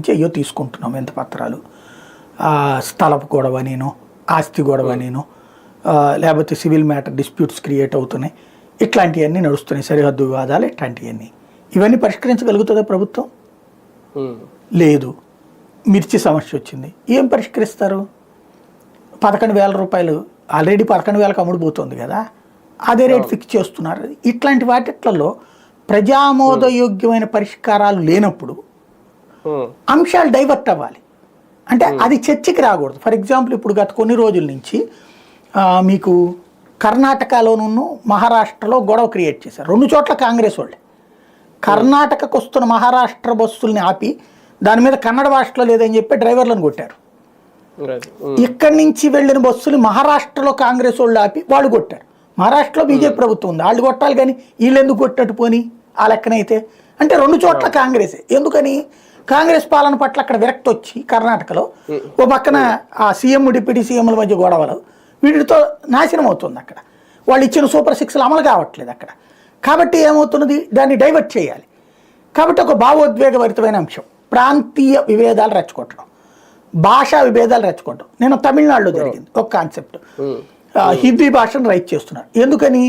నుంచి అయ్యో తీసుకుంటున్నాం ఎంత పత్రాలు, స్థలపు గొడవ నేను, ఆస్తి గొడవ నేను, లేకపోతే సివిల్ మ్యాటర్ డిస్ప్యూట్స్ క్రియేట్ అవుతున్నాయి, ఇట్లాంటివన్నీ నడుస్తున్నాయి, సరిహద్దు వివాదాలు ఇట్లాంటివన్నీ. ఇవన్నీ పరిష్కరించగలుగుతుందా ప్రభుత్వం? లేదు. మిర్చి సమస్య వచ్చింది, ఏం పరిష్కరిస్తారు? 11,000 రూపాయలు ఆల్రెడీ 11,000కి అమ్ముడుపోతుంది కదా, అదే రేట్ ఫిక్స్ చేస్తున్నారు. ఇట్లాంటి వాటిట్లలో ప్రజామోదయోగ్యమైన పరిష్కారాలు లేనప్పుడు అంశాలు డైవర్ట్ అవ్వాలి. అంటే అది చర్చకి రాకూడదు. ఫర్ ఎగ్జాంపుల్ ఇప్పుడు గత కొన్ని రోజుల నుంచి మీకు కర్ణాటకలోనూ మహారాష్ట్రలో గొడవ క్రియేట్ చేశారు. 2 చోట్ల కాంగ్రెస్ వాళ్ళే. కర్ణాటకకు వస్తున్న మహారాష్ట్ర బస్సుల్ని ఆపి దాని మీద కన్నడ భాషలో లేదని చెప్పి డ్రైవర్లను కొట్టారు. ఇక్కడి నుంచి వెళ్ళిన బస్సులు మహారాష్ట్రలో కాంగ్రెస్ వాళ్ళు ఆపి వాళ్ళు కొట్టారు. మహారాష్ట్రలో బీజేపీ ప్రభుత్వం ఉంది, వాళ్ళు కొట్టాలి కానీ వీళ్ళు ఎందుకు కొట్టట్టు పోని ఆ లెక్కనైతే. అంటే 2 చోట్ల కాంగ్రెసే. ఎందుకని? కాంగ్రెస్ పాలన పట్ల అక్కడ విరక్తి వచ్చి కర్ణాటకలో ఓ పక్కన ఆ సీఎం డిప్యూటీ సీఎంల మధ్య గొడవలు, వీటితో నాశనం అవుతుంది అక్కడ. వాళ్ళు ఇచ్చిన సూపర్ 6లు అమలు కావట్లేదు అక్కడ. కాబట్టి ఏమవుతున్నది, దాన్ని డైవర్ట్ చేయాలి. కాబట్టి ఒక భావోద్వేగభరితమైన అంశం, ప్రాంతీయ విభేదాలు రెచ్చగొట్టడం, భాషా విభేదాలు రెచ్చగొట్టడం. నేను తమిళనాడులో జరిగింది ఒక కాన్సెప్ట్, హిందీ భాషను రైట్ చేస్తున్నారు. ఎందుకని?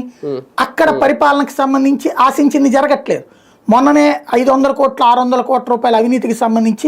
అక్కడ పరిపాలనకు సంబంధించి ఆశించింది జరగట్లేదు. మొన్ననే 500 కోట్ల 600 కోట్ల రూపాయల అవినీతికి సంబంధించి